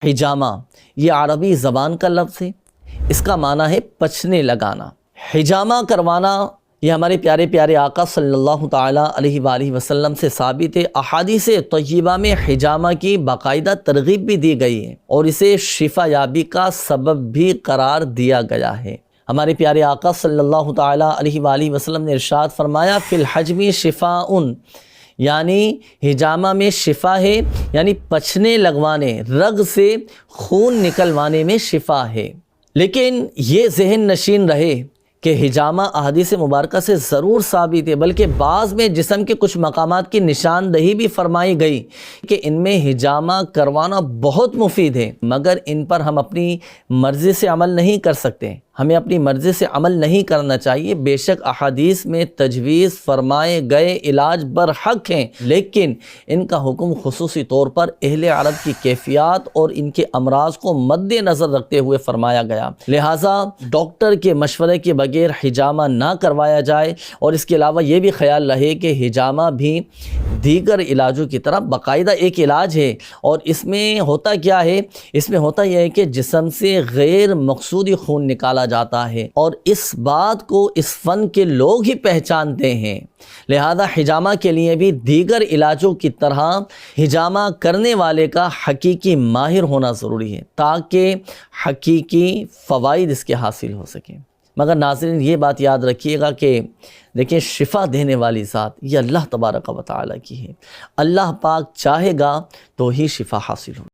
حجامہ یہ عربی زبان کا لفظ ہے، اس کا معنی ہے پچھنے لگانا۔ حجامہ کروانا یہ ہمارے پیارے پیارے آقا صلی اللہ تعالیٰ علیہ وآلہ وسلم سے ثابت ہے۔ احادیث طیبہ میں حجامہ کی باقاعدہ ترغیب بھی دی گئی ہے اور اسے شفا یابی کا سبب بھی قرار دیا گیا ہے۔ ہمارے پیارے آقا صلی اللہ تعالیٰ علیہ وآلہ وسلم نے ارشاد فرمایا فی الحجم شفاء، یعنی حجامہ میں شفا ہے، یعنی پچھنے لگوانے، رگ سے خون نکلوانے میں شفا ہے۔ لیکن یہ ذہن نشین رہے کہ حجامہ احادیث مبارکہ سے ضرور ثابت ہے، بلکہ بعض میں جسم کے کچھ مقامات کی نشاندہی بھی فرمائی گئی کہ ان میں حجامہ کروانا بہت مفید ہے، مگر ان پر ہم اپنی مرضی سے عمل نہیں کر سکتے، ہمیں اپنی مرضی سے عمل نہیں کرنا چاہیے۔ بے شک احادیث میں تجویز فرمائے گئے علاج برحق ہیں، لیکن ان کا حکم خصوصی طور پر اہل عرب کی کیفیات اور ان کے امراض کو مد نظر رکھتے ہوئے فرمایا گیا، لہٰذا ڈاکٹر کے مشورے کے بغیر حجامہ نہ کروایا جائے۔ اور اس کے علاوہ یہ بھی خیال رہے کہ حجامہ بھی دیگر علاجوں کی طرح باقاعدہ ایک علاج ہے، اور اس میں ہوتا کیا ہے؟ اس میں ہوتا یہ ہے کہ جسم سے غیر مقصودی خون نکالا جاتا ہے، اور اس بات کو اس فن کے لوگ ہی پہچانتے ہیں، لہذا حجامہ کے لیے بھی دیگر علاجوں کی طرح حجامہ کرنے والے کا حقیقی ماہر ہونا ضروری ہے تاکہ حقیقی فوائد اس کے حاصل ہو سکیں۔ مگر ناظرین یہ بات یاد رکھیے گا کہ دیکھیں شفا دینے والی ذات یہ اللہ تبارک و تعالیٰ کی ہے، اللہ پاک چاہے گا تو ہی شفا حاصل ہو۔